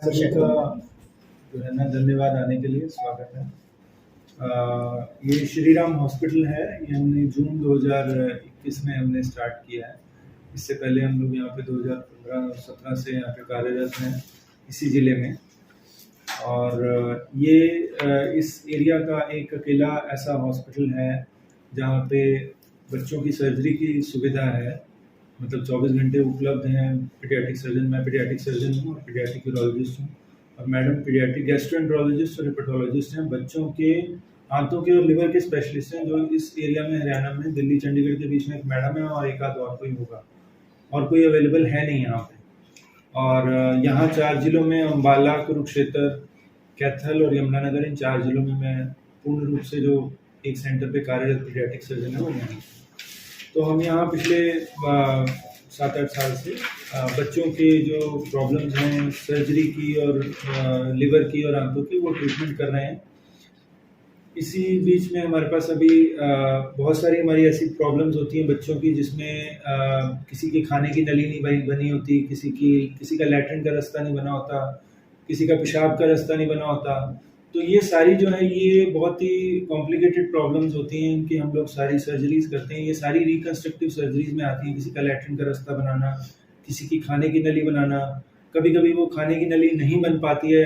सभी का जो है ना धन्यवाद आने के लिए, स्वागत है। ये श्री राम हॉस्पिटल है। ये हमने जून 2021 में हमने स्टार्ट किया है। इससे पहले हम लोग यहाँ पे 2015-17 से यहाँ पे कार्यरत हैं इसी ज़िले में। और ये इस एरिया का एक अकेला ऐसा हॉस्पिटल है जहाँ पे बच्चों की सर्जरी की सुविधा है, मतलब 24 घंटे उपलब्ध हैं। पीडियाट्रिक सर्जन, मैं पीडियाट्रिक सर्जन हूँ और पीडियाट्रिक यूरोलॉजिस्ट हूँ, और मैडम पीडियाट्रिक गैस्ट्रोएंटरोलॉजिस्ट और हेपेटोलॉजिस्ट हैं। बच्चों के आंतों के और लिवर के स्पेशलिस्ट हैं, जो इस एरिया में, हरियाणा में, दिल्ली चंडीगढ़ के बीच में एक मैडम है और एक आध और कोई होगा, और कोई अवेलेबल है नहीं यहाँ पे। और यहाँ 4 जिलों में, अम्बाला, कुरुक्षेत्र, कैथल और यमुनानगर, इन 4 जिलों में मैं पूर्ण रूप से जो एक सेंटर पे कार्यरत पीडियाट्रिक सर्जन है वो मैं। तो हम यहाँ पिछले 7-8 साल से बच्चों के जो प्रॉब्लम्स हैं सर्जरी की और लिवर की और आंतों की, वो ट्रीटमेंट कर रहे हैं। इसी बीच में हमारे पास अभी बहुत सारी हमारी ऐसी प्रॉब्लम्स होती हैं बच्चों की, जिसमें किसी की खाने की नली नहीं बनी होती, किसी का लैट्रिन का रास्ता नहीं बना होता, किसी का पेशाब का रास्ता नहीं बना होता। तो ये सारी जो है ये बहुत ही कॉम्प्लिकेटेड प्रॉब्लम्स होती हैं, इनकी हम लोग सारी सर्जरीज करते हैं। ये सारी रिकन्स्ट्रक्टिव सर्जरीज में आती हैं। किसी का लैट्रिन का रास्ता बनाना, किसी की खाने की नली बनाना, कभी कभी वो खाने की नली नहीं बन पाती है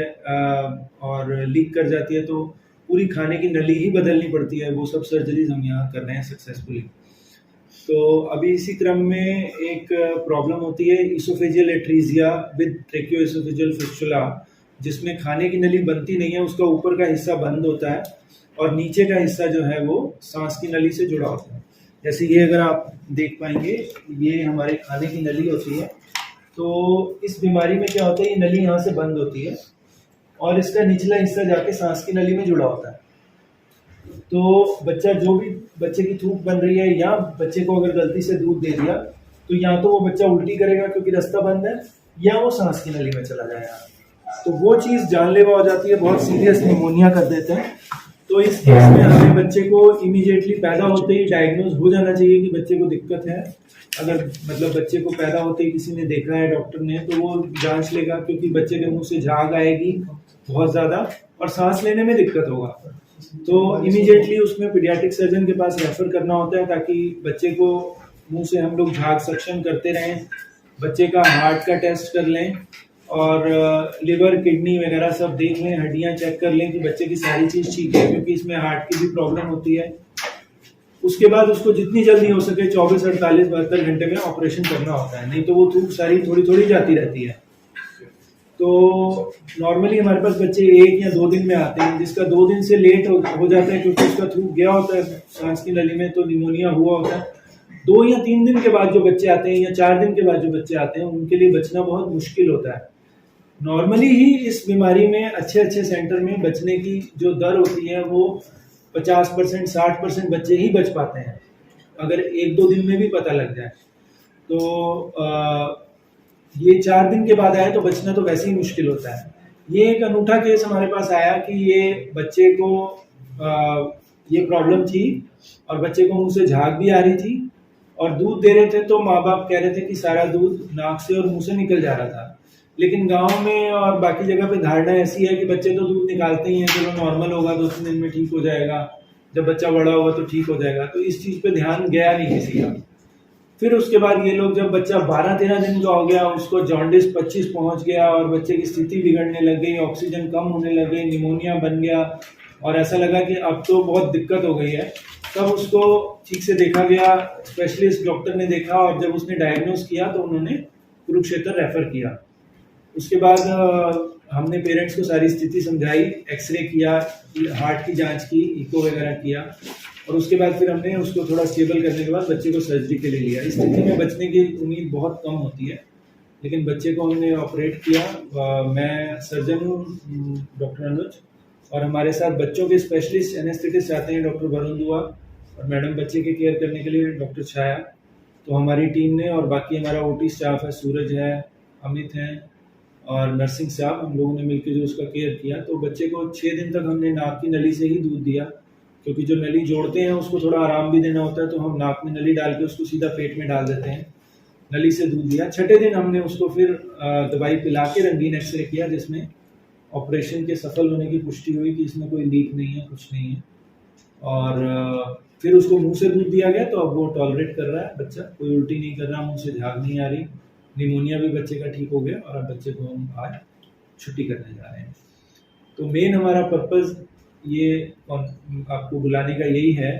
और लीक कर जाती है, तो पूरी खाने की नली ही बदलनी पड़ती है। वो सब सर्जरीज हम यहाँ कर रहे हैं सक्सेसफुली। तो अभी इसी क्रम में एक प्रॉब्लम होती है इसोफेजियल एट्रीजिया विद ट्रेकियोइसोफेजियल फिस्टुला, जिसमें खाने की नली बनती नहीं है, उसका ऊपर का हिस्सा बंद होता है और नीचे का हिस्सा जो है वो सांस की नली से जुड़ा होता है। जैसे ये अगर आप देख पाएंगे, ये हमारे खाने की नली होती है। तो इस बीमारी में क्या होता है, ये नली यहाँ से बंद होती है और इसका निचला हिस्सा जाके सांस की नली में जुड़ा होता है। तो बच्चा, जो भी बच्चे की थूक बन रही है, या बच्चे को अगर गलती से दूध दे दिया, तो या तो वो बच्चा उल्टी करेगा क्योंकि रास्ता बंद है, या वो सांस की नली में चला जाएगा। तो वो चीज़ जानलेवा हो जाती है, बहुत सीरियस निमोनिया कर देते हैं। तो इस केस में हमें बच्चे को इमीडिएटली पैदा होते ही डायग्नोज हो जाना चाहिए कि बच्चे को दिक्कत है। अगर मतलब बच्चे को पैदा होते ही किसी ने देखा है, डॉक्टर ने, तो वो जांच लेगा, क्योंकि बच्चे के मुंह से झाग आएगी बहुत ज़्यादा और सांस लेने में दिक्कत होगा। तो इमीडिएटली उसमें पीडियाट्रिक सर्जन के पास रेफर करना होता है, ताकि बच्चे को मुंह से हम लोग झाग सक्शन करते रहें, बच्चे का हार्ट का टेस्ट कर लें और लिवर, किडनी वगैरह सब देख लें, हड्डियां चेक कर लें कि बच्चे की सारी चीज़ ठीक है, क्योंकि इसमें हार्ट की भी प्रॉब्लम होती है। उसके बाद उसको जितनी जल्दी हो सके 24, 48, 72 घंटे में ऑपरेशन करना होता है, नहीं तो वो थूक सारी थोड़ी थोड़ी जाती रहती है। तो नॉर्मली हमारे पास बच्चे 1 या 2 दिन में आते हैं। जिसका 2 दिन से लेट हो जाता है क्योंकि उसका थूक गया होता है सांस की नली में, तो निमोनिया हुआ होता है। 2 या 3 दिन के बाद जो बच्चे आते हैं, या 4 दिन के बाद जो बच्चे आते हैं, उनके लिए बचना बहुत मुश्किल होता है। नॉर्मली ही इस बीमारी में अच्छे सेंटर में बचने की जो दर होती है वो 50%, 60% बच्चे ही बच पाते हैं, अगर 1-2 दिन में भी पता लग जाए। तो ये 4 दिन के बाद आया तो बचना तो वैसे ही मुश्किल होता है। ये एक अनूठा केस हमारे पास आया कि ये बच्चे को ये प्रॉब्लम थी और बच्चे को मुंह से झाग भी आ रही थी, और दूध दे रहे थे तो माँ बाप कह रहे थे कि सारा दूध नाक से और मुंह से निकल जा रहा था। लेकिन गांव में और बाकी जगह पे धारणा ऐसी है कि बच्चे तो दूध निकालते ही हैं, चलो नॉर्मल होगा, 2-3 दिन में ठीक हो जाएगा, जब बच्चा बड़ा होगा तो ठीक हो जाएगा। तो इस चीज़ पे ध्यान गया नहीं किसी का। फिर उसके बाद ये लोग, जब बच्चा 12-13 दिन का हो गया, उसको जॉन्डिस 25 पहुंच गया और बच्चे की स्थिति बिगड़ने लग गई, ऑक्सीजन कम होने लग गई, निमोनिया बन गया और ऐसा लगा कि अब तो बहुत दिक्कत हो गई है। तब उसको ठीक से देखा गया, स्पेशलिस्ट डॉक्टर ने देखा, और जब उसने डायग्नोज किया तो उन्होंने कुरुक्षेत्र रेफर किया। उसके बाद हमने पेरेंट्स को सारी स्थिति समझाई, एक्सरे किया, हार्ट की जांच की, इको वगैरह किया, और उसके बाद फिर हमने उसको थोड़ा स्टेबल करने के बाद बच्चे को सर्जरी के लिए लिया। इस स्थिति में बचने की उम्मीद बहुत कम होती है, लेकिन बच्चे को हमने ऑपरेट किया। मैं सर्जन हूँ, डॉक्टर अनुज, और हमारे साथ बच्चों के स्पेशलिस्ट एनेस्थेटिस्ट आते हैं, डॉक्टर वरुण दुआ, और मैडम बच्चे की केयर करने के लिए डॉक्टर छाया। तो हमारी टीम ने, और बाकी हमारा ओटी स्टाफ है, सूरज है, अमित हैं और नर्सिंग स्टाफ, हम लोगों ने मिलकर जो उसका केयर किया। तो बच्चे को 6 दिन तक हमने नाक की नली से ही दूध दिया, क्योंकि जो नली जोड़ते हैं उसको थोड़ा आराम भी देना होता है, तो हम नाक में नली डाल के उसको सीधा पेट में डाल देते हैं। नली से दूध दिया। छठे दिन हमने उसको फिर दवाई पिला के रंगीन एक्सरे किया, जिसमें ऑपरेशन के सफल होने की पुष्टि हुई कि इसमें कोई लीक नहीं है, कुछ नहीं है। और फिर उसको मुंह से दूध दिया गया, तो अब वो टॉलरेट कर रहा है बच्चा, कोई उल्टी नहीं कर रहा, मुंह से झाग नहीं आ रही, निमोनिया भी बच्चे का ठीक हो गया, और अब बच्चे को हम आज छुट्टी करने जा रहे हैं। तो मेन हमारा पर्पज़ ये आपको बुलाने का यही है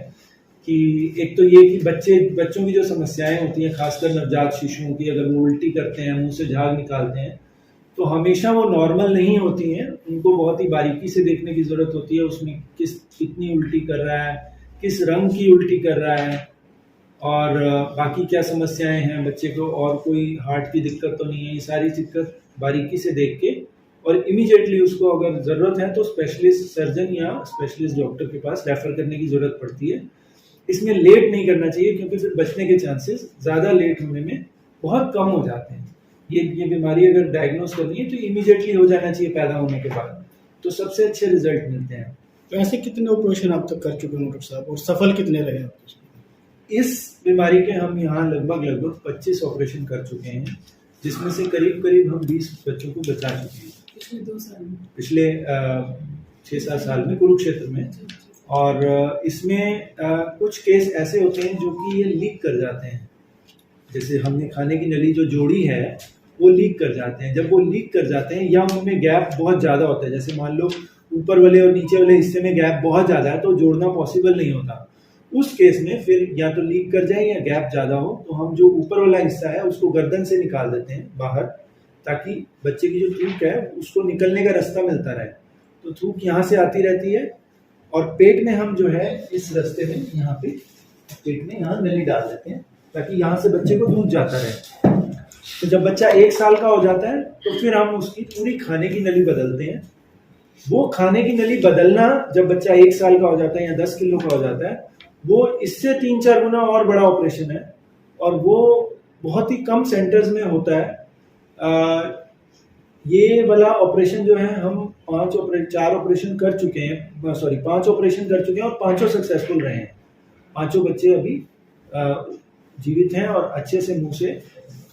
कि एक तो ये कि बच्चों की जो समस्याएं होती हैं, खासकर नवजात शिशुओं की, अगर वो उल्टी करते हैं, मुंह से झाग निकालते हैं, तो हमेशा वो नॉर्मल नहीं होती हैं। उनको बहुत ही बारीकी से देखने की ज़रूरत होती है, उसमें कितनी उल्टी कर रहा है, किस रंग की उल्टी कर रहा है, और बाकी क्या समस्याएं हैं बच्चे को, और कोई हार्ट की दिक्कत तो नहीं है। ये सारी दिक्कत बारीकी से देख के और इमीडिएटली उसको अगर ज़रूरत है तो स्पेशलिस्ट सर्जन या स्पेशलिस्ट डॉक्टर के पास रेफ़र करने की ज़रूरत पड़ती है। इसमें लेट नहीं करना चाहिए, क्योंकि फिर बचने के चांसेस ज़्यादा लेट होने में बहुत कम हो जाते हैं। ये बीमारी अगर डायग्नोस करनी है तो इमीडिएटली हो जाना चाहिए पैदा होने के बाद, तो सबसे अच्छे रिजल्ट मिलते हैं। तो ऐसे कितने ऑपरेशन आप तक कर चुके हैं डॉक्टर साहब, और सफल कितने रहे आपके? इस बीमारी के हम यहाँ लगभग 25 ऑपरेशन कर चुके हैं, जिसमें से करीब हम 20 बच्चों को बचा चुके हैं पिछले 2 साल में, पिछले 6-7 साल में कुरुक्षेत्र में। और इसमें कुछ केस ऐसे होते हैं जो कि ये लीक कर जाते हैं, जैसे हमने खाने की नली जो जोड़ी है वो लीक कर जाते हैं। जब वो लीक कर जाते हैं या उनमें गैप बहुत ज़्यादा होता है, जैसे मान लो ऊपर वाले और नीचे वाले हिस्से में गैप बहुत ज़्यादा है, तो जोड़ना पॉसिबल नहीं होता। उस केस में फिर या तो लीक कर जाए या गैप ज़्यादा हो, तो हम जो ऊपर वाला हिस्सा है उसको गर्दन से निकाल देते हैं बाहर, ताकि बच्चे की जो थूक है उसको निकलने का रास्ता मिलता रहे। तो थूक यहाँ से आती रहती है, और पेट में हम जो है इस रास्ते में यहाँ पे पेट में यहाँ नली डाल देते हैं, ताकि यहाँ से बच्चे को दूध जाता रहे। तो जब बच्चा 1 साल का हो जाता है तो फिर हम उसकी पूरी खाने की नली बदलते हैं। वो खाने की नली बदलना जब बच्चा 1 साल का हो जाता है या 10 किलो का हो जाता है, वो इससे 3-4 गुना और बड़ा ऑपरेशन है, और वो बहुत ही कम सेंटर्स में होता है। ये वाला ऑपरेशन जो है हम 5 ऑपरेशन कर चुके हैं, 5 ऑपरेशन कर चुके हैं, और 5 सक्सेसफुल रहे हैं। 5 बच्चे अभी जीवित हैं और अच्छे से मुंह से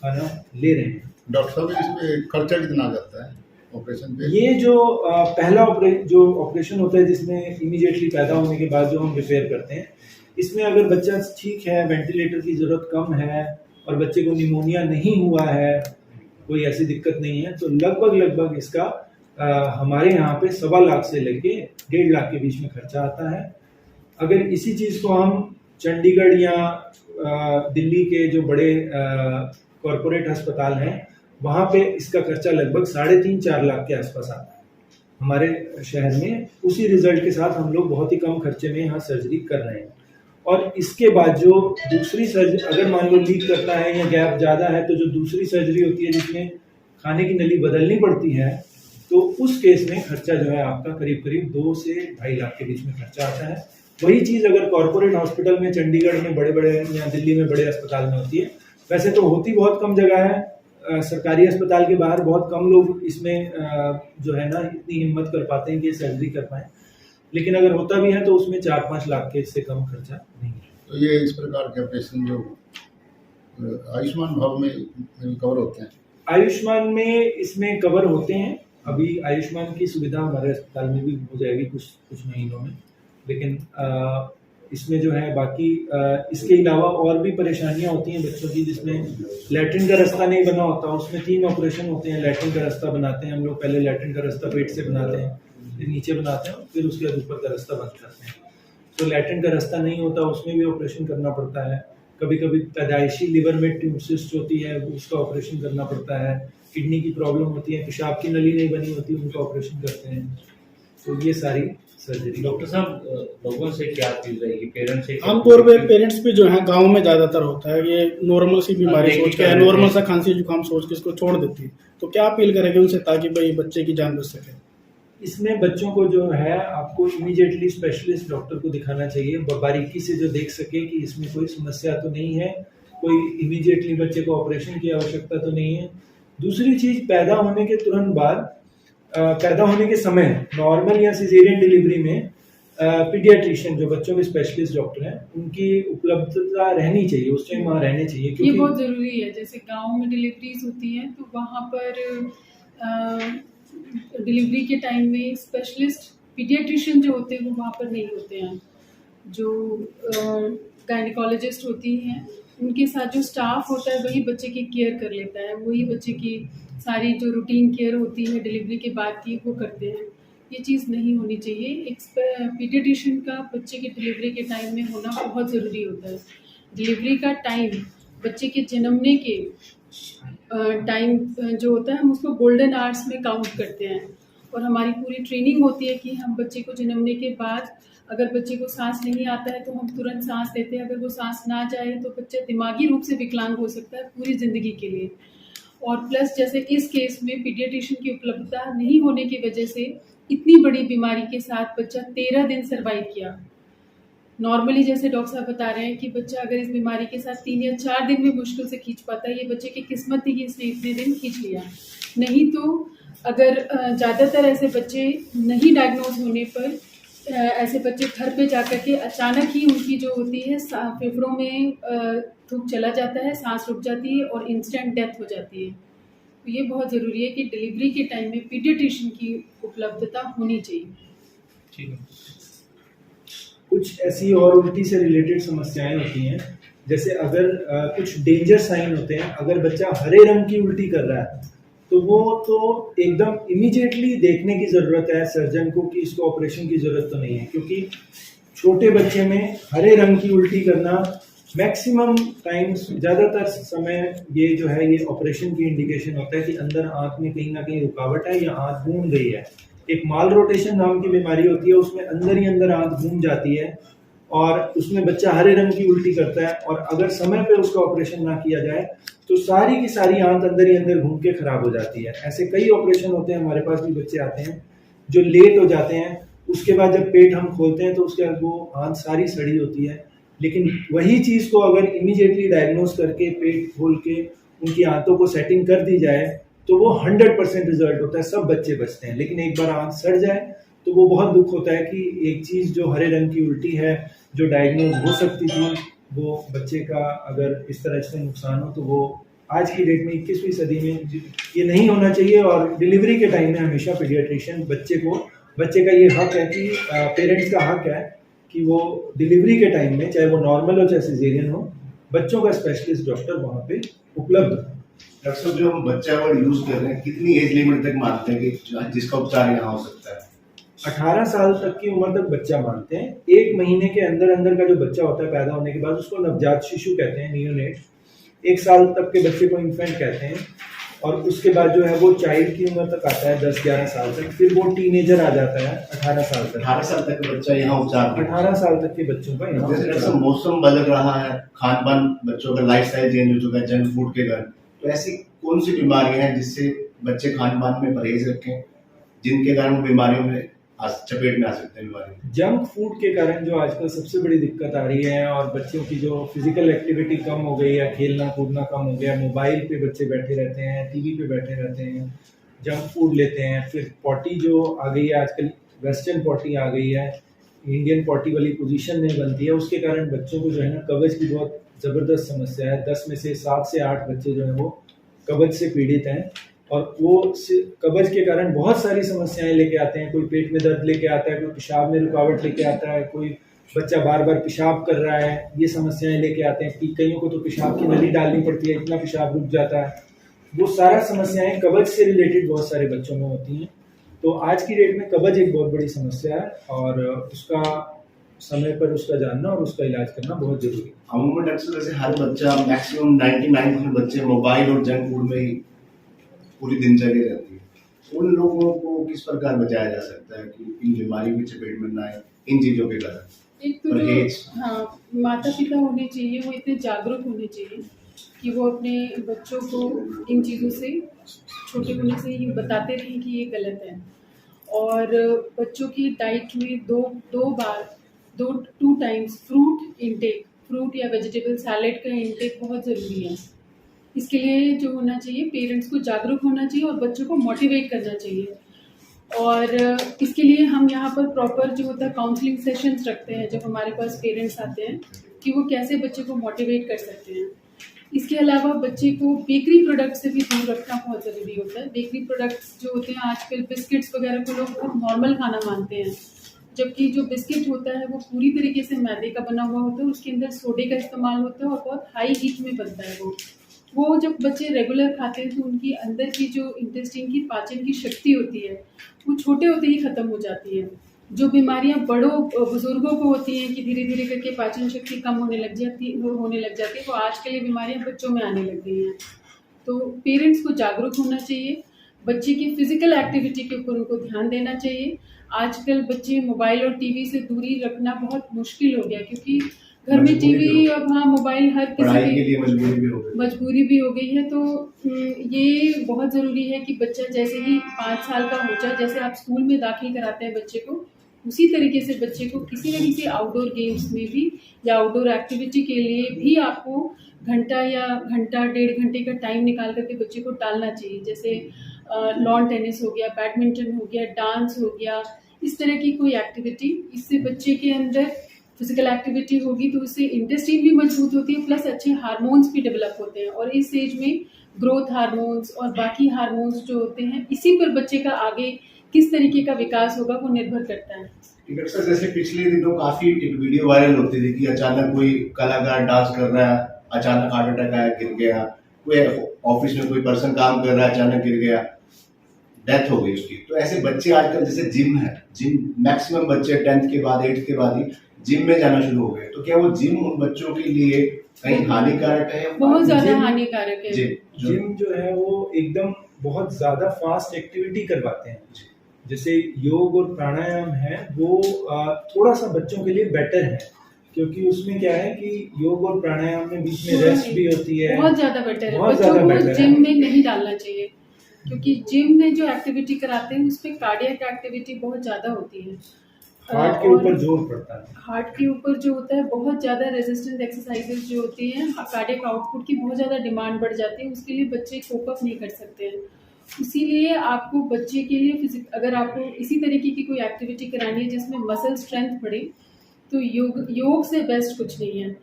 खाना ले रहे हैं। डॉक्टर साहब, इसमें खर्चा कितना आ जाता है ऑपरेशन पे? ये जो पहला ऑपरेशन होता है, जिसमें इमीडिएटली पैदा होने के बाद जो हम रिपेयर करते हैं, इसमें अगर बच्चा ठीक है, वेंटिलेटर की ज़रूरत कम है, और बच्चे को निमोनिया नहीं हुआ है, कोई ऐसी दिक्कत नहीं है, तो लगभग इसका हमारे यहाँ पे 1.25 लाख से लेके 1.5 लाख के बीच में खर्चा आता है। अगर इसी चीज़ को हम चंडीगढ़ या दिल्ली के जो बड़े कॉरपोरेट अस्पताल हैं, वहाँ पे इसका खर्चा लगभग 3.5-4 लाख के आसपास आता है। हमारे शहर में उसी रिजल्ट के साथ हम लोग बहुत ही कम खर्चे में यहाँ सर्जरी कर रहे हैं। और इसके बाद जो दूसरी सर्जरी, अगर मान लो लीक करता है या गैप ज़्यादा है, तो जो दूसरी सर्जरी होती है जिसमें खाने की नली बदलनी पड़ती है, तो उस केस में खर्चा जो है आपका करीब 2 से 2.5 लाख के बीच में खर्चा आता है। वही चीज़ अगर कॉरपोरेट हॉस्पिटल में, चंडीगढ़ में बड़े या दिल्ली में बड़े अस्पताल में होती है। वैसे तो होती बहुत कम जगह है, सरकारी अस्पताल के बाहर बहुत कम लोग इसमें जो है ना इतनी हिम्मत कर पाते हैं कि सर्जरी कर पाएँ, लेकिन अगर होता भी है तो उसमें 4-5 लाख के इससे कम खर्चा नहीं है। तो ये इस प्रकार के ऑपरेशन जो आयुष्मान भारत में कवर होते हैं? आयुष्मान में इसमें कवर होते हैं। अभी आयुष्मान की सुविधा हमारे अस्पताल में भी हो जाएगी कुछ महीनों में, लेकिन इसमें जो है बाकी इसके अलावा और भी परेशानियां होती हैं बच्चों की, जिसमें लैट्रिन का रास्ता नहीं बना होता। उसमें 3 ऑपरेशन होते हैं। लैट्रिन का रास्ता बनाते हैं हम लोग, पहले लैट्रिन का रास्ता पेट से बनाते हैं, फिर नीचे बनाते हैं, फिर उसके बाद ऊपर का रास्ता बंद करते हैं। तो लैट्रिन का रास्ता नहीं होता, उसमें भी ऑपरेशन करना पड़ता है। कभी पैदाइशी लिवर में ट्यूब सिस्ट होती है, उसका ऑपरेशन करना पड़ता है। किडनी की प्रॉब्लम होती है, पेशाब की नली नहीं बनी होती, उनका ऑपरेशन करते हैं। तो ये सारी सर्जरी। डॉक्टर साहब, लोगों से क्या अपील रहेगी, पेरेंट्स से? आमतौर पे पेरेंट्स पे जो है गांव में ज्यादातर होता है, ये नॉर्मल सी बीमारी सोच के, नॉर्मल सा खांसी जुकाम सोच के इसको छोड़ देती है। तो क्या अपील करेंगे उनसे ताकि भाई बच्चे की जान बच सके? इसमें बच्चों को जो है आपको इमीडिएटली स्पेशलिस्ट डॉक्टर को दिखाना चाहिए, बारीकी से जो देख सके कि इसमें कोई समस्या तो नहीं है, कोई इमीडिएटली बच्चे को ऑपरेशन की आवश्यकता तो नहीं है। दूसरी चीज़, पैदा होने के तुरंत बाद, पैदा होने के समय नॉर्मल या सिजेरियन डिलीवरी में पीडियाट्रिशियन जो बच्चों के स्पेशलिस्ट डॉक्टर हैं उनकी उपलब्धता रहनी चाहिए, उस टाइम वहाँ रहने चाहिए, ये क्योंकि बहुत ज़रूरी है। जैसे गांव में डिलीवरीज होती हैं तो वहाँ पर डिलीवरी के टाइम में स्पेशलिस्ट पीडियाट्रिशियन जो होते हैं वो वहाँ पर नहीं होते हैं। जो गायनिकोलॉजिस्ट होती हैं उनके साथ जो स्टाफ होता है वही बच्चे की केयर कर लेता है, वही बच्चे की सारी जो रूटीन केयर होती है डिलीवरी के बाद की वो करते हैं। ये चीज़ नहीं होनी चाहिए। एक पीडियाट्रिशियन का बच्चे की डिलीवरी के टाइम में होना बहुत ज़रूरी होता है। डिलीवरी का टाइम बच्चे के जन्मने के टाइम जो होता है हम उसको गोल्डन आवर्स में काउंट करते हैं, और हमारी पूरी ट्रेनिंग होती है कि हम बच्चे को जन्मने के बाद अगर बच्चे को सांस नहीं आता है तो हम तुरंत सांस देते हैं, अगर वो सांस ना जाए तो बच्चा दिमागी रूप से विकलांग हो सकता है पूरी ज़िंदगी के लिए। और प्लस जैसे इस केस में पीडियाट्रिशियन की उपलब्धता नहीं होने की वजह से इतनी बड़ी बीमारी के साथ बच्चा 13 दिन सर्वाइव किया। नॉर्मली जैसे डॉक्टर साहब बता रहे हैं कि बच्चा अगर इस बीमारी के साथ 3 या 4 दिन में मुश्किल से खींच पाता है, ये बच्चे की किस्मत थी कि इसने इतने दिन खींच लिया। नहीं तो अगर ज़्यादातर ऐसे बच्चे नहीं डायग्नोज होने पर ऐसे बच्चे घर पे जाकर के अचानक ही उनकी जो होती है फेफड़ों में थूक चला जाता है, सांस रुक जाती है और इंस्टेंट डेथ हो जाती है। तो ये बहुत ज़रूरी है कि डिलीवरी के टाइम में पीडियाट्रिशियन की उपलब्धता होनी चाहिए। ठीक है। कुछ ऐसी और उल्टी से रिलेटेड समस्याएं होती हैं, जैसे अगर कुछ डेंजर साइन होते हैं, अगर बच्चा हरे रंग की उल्टी कर रहा है तो वो तो एकदम इमीडिएटली देखने की ज़रूरत है सर्जन को कि इसको ऑपरेशन की ज़रूरत तो नहीं है, क्योंकि छोटे बच्चे में हरे रंग की उल्टी करना मैक्सिमम टाइम्स, ज़्यादातर समय ये जो है ये ऑपरेशन की इंडिकेशन होता है कि अंदर आँख में कहीं ना कहीं रुकावट है या आँख घूम गई है। एक माल रोटेशन नाम की बीमारी होती है, उसमें अंदर ही अंदर आँख घूम जाती है और उसमें बच्चा हरे रंग की उल्टी करता है, और अगर समय पे उसका ऑपरेशन ना किया जाए तो सारी की सारी आंत अंदर ही अंदर घूम के खराब हो जाती है। ऐसे कई ऑपरेशन होते हैं, हमारे पास भी बच्चे आते हैं जो लेट हो जाते हैं, उसके बाद जब पेट हम खोलते हैं तो उसके बाद वो आंत सारी सड़ी होती है। लेकिन वही चीज़ को अगर इमीडिएटली डायग्नोज करके पेट खोल के उनकी आंतों को सेटिंग कर दी जाए तो वो 100% रिजल्ट होता है, सब बच्चे बचते हैं। लेकिन एक बार आंत सड़ जाए तो वो बहुत दुख होता है कि एक चीज़ जो हरे रंग की उल्टी है जो डायग्नोज हो सकती थी, वो बच्चे का अगर इस तरह से नुकसान हो तो वो आज की डेट में 21वीं सदी में ये नहीं होना चाहिए। और डिलीवरी के टाइम में हमेशा पीडियाट्रिशियन बच्चे का ये हक है कि पेरेंट्स का हक है कि वो डिलीवरी के टाइम में, चाहे वो नॉर्मल हो चाहे सिजेरियन हो, बच्चों का स्पेशलिस्ट डॉक्टर वहाँ पे उपलब्ध हो। डॉक्टर साहब, जो हम बच्चा वर्ड यूज कर रहे हैं, कितनी एज लिमिट तक मानते हैं कि जिसका उपचार यहाँ हो सकता है? 18 साल तक की उम्र तक बच्चा मानते हैं। 1 महीने के अंदर अंदर का जो बच्चा होता है पैदा होने के बाद उसको नवजात शिशु कहते हैं, नियोनेट। 1 साल तक के बच्चे को इन्फेंट कहते हैं, और उसके बाद जो है वो चाइल्ड की उम्र तक आता है 10-11 साल तक, फिर वो टीनेजर आ जाता है 18 साल तक। 18 साल तक का बच्चा यहाँ उपचार 18 साल तक के बच्चों का यहाँ जैसे जैसे मौसम बदल रहा है, खान पान बच्चों का लाइफ स्टाइल चेंज हो चुका है जंक फूड के कारण, तो ऐसी कौन सी बीमारियां हैं जिससे बच्चे खान पान में परहेज रखें, जिनके कारण बीमारियों में चपेट में आ सकते हैं? बीमारी जंक फूड के कारण जो आजकल सबसे बड़ी दिक्कत आ रही है, और बच्चों की जो फिजिकल एक्टिविटी कम हो गई है, खेलना कूदना कम हो गया, मोबाइल पे बच्चे बैठे रहते हैं, टीवी पे बैठे रहते हैं, जंक फूड लेते हैं, फिर पॉटी जो आ गई है आजकल, वेस्टर्न पॉटी आ गई है, इंडियन पॉटी वाली पोजीशन नहीं बनती है, उसके कारण बच्चों को जो है ना कब्ज की बहुत ज़बरदस्त समस्या है। 10 में से 7 से 8 बच्चे जो हैं वो कब्ज से पीड़ित हैं, और वो कब्ज के कारण बहुत सारी समस्याएं लेके आते हैं। कोई पेट में दर्द लेके आता है, कोई पेशाब में रुकावट लेके आता है, कोई बच्चा बार बार पेशाब कर रहा है, ये समस्याएं लेके आते हैं कि कईयों को तो पेशाब की नली डालनी पड़ती है, इतना पेशाब रुक जाता है। वो सारा समस्याएं कब्ज से रिलेटेड बहुत सारे बच्चों में होती हैं। तो आज की डेट में कब्ज एक बहुत बड़ी समस्या है, और उसका समय पर उसका जानना और उसका इलाज करना बहुत जरूरी है। अमूमन डॉक्टर जैसे हर बच्चा, मैक्सिमम 99% बच्चे मोबाइल और जंक फूड में ही पूरी दिनचर्या रहती है। उन लोगों को किस प्रकार बचाया जा सकता है कि इन बीमारियों की चपेट में ना आए इन चीज़ों के कारण? एक तो जो माता पिता होने चाहिए वो इतने जागरूक होने चाहिए कि वो अपने बच्चों को इन चीज़ों से छोटे होने से ही बताते रहें कि ये गलत है। और बच्चों की डाइट में टू टाइम्स फ्रूट या वेजिटेबल सैलेड का इंटेक बहुत ज़रूरी है। इसके लिए जो होना चाहिए, पेरेंट्स को जागरूक होना चाहिए और बच्चों को मोटिवेट करना चाहिए। और इसके लिए हम यहाँ पर प्रॉपर जो होता है काउंसलिंग सेशंस रखते हैं जब हमारे पास पेरेंट्स आते हैं कि वो कैसे बच्चे को मोटिवेट कर सकते हैं। इसके अलावा बच्चे को बेकरी प्रोडक्ट से भी दूर रखना बहुत ज़रूरी होता है। बेकरी प्रोडक्ट्स जो होते हैं आजकल बिस्किट्स वगैरह को लोग बहुत नॉर्मल खाना मानते हैं, जबकि जो बिस्किट होता है वो पूरी तरीके से मैदे का बना हुआ होता है, उसके अंदर सोडे का इस्तेमाल होता है और बहुत हाई हीट में बनता है वो जब बच्चे रेगुलर खाते हैं तो उनकी अंदर की जो इंटेस्टाइन की पाचन की शक्ति होती है वो छोटे होते ही ख़त्म हो जाती है। जो बीमारियां बड़ों बुजुर्गों को होती हैं कि धीरे धीरे करके पाचन शक्ति कम होने लग जाती है वो आजकल ये बीमारियां बच्चों में आने लग गई हैं। तो पेरेंट्स को जागरूक होना चाहिए, बच्चे की फिजिकल एक्टिविटी के ऊपर उनको ध्यान देना चाहिए। आजकल बच्चे मोबाइल और टीवी से दूरी रखना बहुत मुश्किल हो गया, क्योंकि घर में टीवी और हाँ मोबाइल हर पढ़ाई किसी के लिए मजबूरी भी हो गई है। तो ये बहुत ज़रूरी है कि बच्चा जैसे ही 5 साल का हो जाए, जैसे आप स्कूल में दाखिल कराते हैं बच्चे को, उसी तरीके से बच्चे को किसी न किसी आउटडोर गेम्स में भी या आउटडोर एक्टिविटी के लिए भी आपको घंटा या घंटा 1.5 घंटे का टाइम निकाल करके बच्चे को टालना चाहिए। जैसे लॉन टेनिस हो गया, बैडमिंटन हो गया, डांस हो गया, इस तरह की कोई एक्टिविटी। इससे बच्चे के अंदर फिजिकल एक्टिविटी होगी तो उससे इंटेस्टाइन भी मजबूत होती है, प्लस अच्छे हार्मोन्स भी डेवलप होते हैं। और इस एज में ग्रोथ हार्मोन्स और बाकी हार्मोन्स जो होते हैं, इसी पर बच्चे का आगे किस तरीके का विकास होगा वो निर्भर करता है। डॉक्टर साहब, जैसे पिछले दिनों काफी एक वीडियो वायरल होती थी कि अचानक कोई कलाकार डांस कर रहा है, अचानक हार्ट अटैक आया, गिर गया। कोई ऑफिस में कोई पर्सन काम कर रहा है, अचानक गिर गया, डेथ हो गई उसकी। तो ऐसे बच्चे आजकल, जैसे जिम मैक्सिमम बच्चे 10th के बाद 8th के बाद ही जिम में जाना शुरू हो गए, तो क्या वो जिम उन बच्चों के लिए कहीं हानिकारक है? बहुत ज्यादा हानिकारक है। जिम जो है वो एकदम बहुत ज्यादा फास्ट एक्टिविटी करवाते हैं। जैसे योग और प्राणायाम है वो थोड़ा सा बच्चों के लिए बेटर है, क्योंकि उसमें क्या है कि योग और प्राणायाम में बीच में रेस्ट भी होती है। बहुत ज्यादा बेटर है, बच्चों को जिम में नहीं डालना चाहिए, क्योंकि जिम में जो एक्टिविटी कराते हैं उसमें कार्डियक एक्टिविटी बहुत ज्यादा होती है। हार्ट के ऊपर जोर पड़ता है। हार्ट के ऊपर जो होता है बहुत ज़्यादा रेजिस्टेंस एक्सरसाइजेज जो होती हैं, कार्डियक आउटपुट की बहुत ज़्यादा डिमांड बढ़ जाती है, उसके लिए बच्चे कोप अप नहीं कर सकते हैं। इसीलिए आपको बच्चे के लिए अगर आपको इसी तरीके की कोई एक्टिविटी करानी है जिसमें मसल स्ट्रेंथ बढ़े, तो योग से बेस्ट कुछ नहीं है।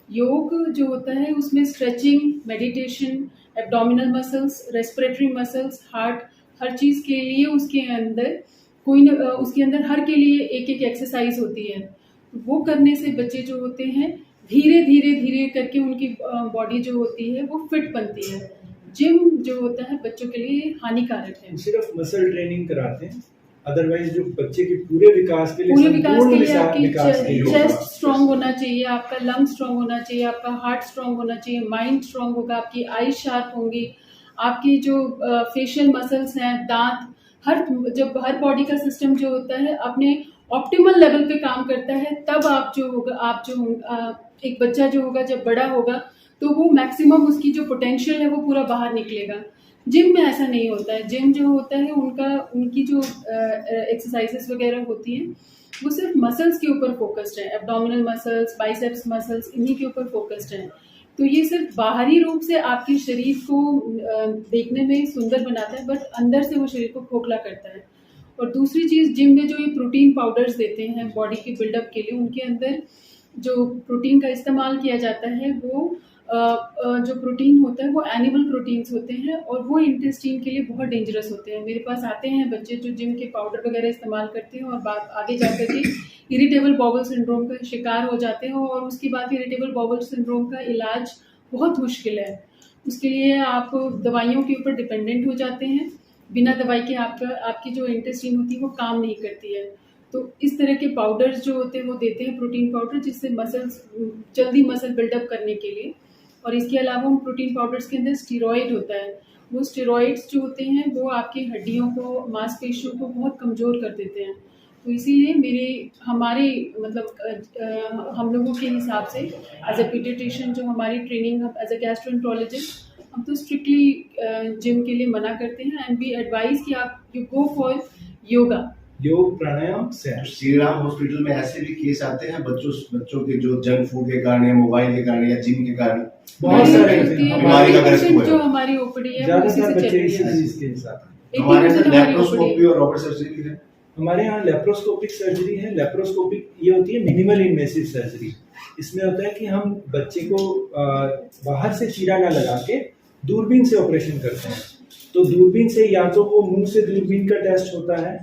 योग जो होता है उसमें stretching, meditation, abdominal muscles, respiratory muscles, heart, हर चीज़ के लिए उसके अंदर उसके अंदर हर के लिए एक एक एक्सरसाइज होती है। वो करने से बच्चे जो होते हैं धीरे करके उनकी बॉडी जो होती है वो फिट बनती है। जिम जो होता है बच्चों के लिए हानिकारक है। सिर्फ मसल ट्रेनिंग कराते हैं, अदरवाइज जो बच्चे के पूरे विकास के लिए आपकी चेस्ट स्ट्रांग होना चाहिए, आपका लंग स्ट्रांग होना चाहिए, आपका हार्ट स्ट्रांग होना चाहिए, माइंड स्ट्रांग होगा, आपकी आई शार्प होंगी, आपकी जो फेशियल मसल्स हैं, दांत, जब हर बॉडी का सिस्टम जो होता है अपने ऑप्टिमल लेवल पे काम करता है, तब एक बच्चा जो होगा जब बड़ा होगा तो वो मैक्सिमम उसकी जो पोटेंशियल है वो पूरा बाहर निकलेगा। जिम में ऐसा नहीं होता है। जिम जो होता है उनकी जो एक्सरसाइजेस वगैरह होती हैं वो सिर्फ मसल्स के ऊपर फोकस्ड है, एब्डोमिनल मसल्स, बाइसेप्स मसल्स, इन्हीं के ऊपर फोकस्ड है। तो ये सिर्फ बाहरी रूप से आपके शरीर को देखने में सुंदर बनाता है, बट अंदर से वो शरीर को खोखला करता है। और दूसरी चीज़, जिम में जो ये प्रोटीन पाउडर्स देते हैं बॉडी के बिल्डअप के लिए, उनके अंदर जो प्रोटीन का इस्तेमाल किया जाता है वो जो प्रोटीन होता है वो एनिमल प्रोटीन्स होते हैं और वो इंटेस्टाइन के लिए बहुत डेंजरस होते हैं। मेरे पास आते हैं बच्चे जो जिम के पाउडर वगैरह इस्तेमाल करते हैं और आगे जाकर के इरिटेबल बाउल सिंड्रोम का शिकार हो जाते हैं, और उसके बाद इरिटेबल बाउल सिंड्रोम का इलाज बहुत मुश्किल है। उसके लिए आप दवाइयों के ऊपर डिपेंडेंट हो जाते हैं, बिना दवाई के आपकी जो इंटेस्टाइन होती है वो काम नहीं करती है। तो इस तरह के पाउडर्स जो होते हैं वो देते हैं, प्रोटीन पाउडर, जिससे जल्दी मसल बिल्डअप करने के लिए। और इसके अलावा उन प्रोटीन पाउडर्स के अंदर स्टेरॉइड होता है, वो स्टेरॉइड्स जो होते हैं वो आपकी हड्डियों को, मांसपेशियों को बहुत कमज़ोर कर देते हैं। तो इसीलिए हमारे हम लोगों के हिसाब से एज अ पीडियाट्रिशियन जो हमारी ट्रेनिंग एज अ गैस्ट्रोएंटरोलॉजिस्ट, हम तो स्ट्रिक्टली जिम के लिए मना करते हैं एंड वी एडवाइज कि आप यू गो फॉर योग प्राणायाम से। श्री राम हॉस्पिटल में ऐसे भी केस आते हैं बच्चों के जो जंक फूड के कारण या मोबाइल के कारण या जिम के कारण बहुत सारे जो हमारी ओपीडी है वो इसी से चल रही है। हमारे वजह यहाँ हमारी लेप्रोस्कोपी और रॉबर्ट सर्जरी भी है। हमारे यहाँ लेप्रोस्कोपिक सर्जरी है। लेप्रोस्कोपिक ये होती है मिनिमल इन्वेसिव सर्जरी। इसमें होता है कि हम बच्चे को बाहर से चीरा ना लगा के दूरबीन से ऑपरेशन करते हैं। तो दूरबीन से या तो वो मुंह से दूरबीन का टेस्ट होता है,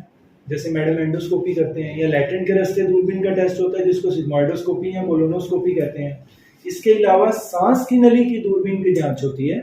जैसे मैडम एंडोस्कोपी करते हैं, या लैटेंट के रास्ते दूरबीन का टेस्ट होता है जिसको सिग्मोइडोस्कोपी या कोलोनोस्कोपी कहते हैं। इसके अलावा सांस की नली की दूरबीन की जांच होती है।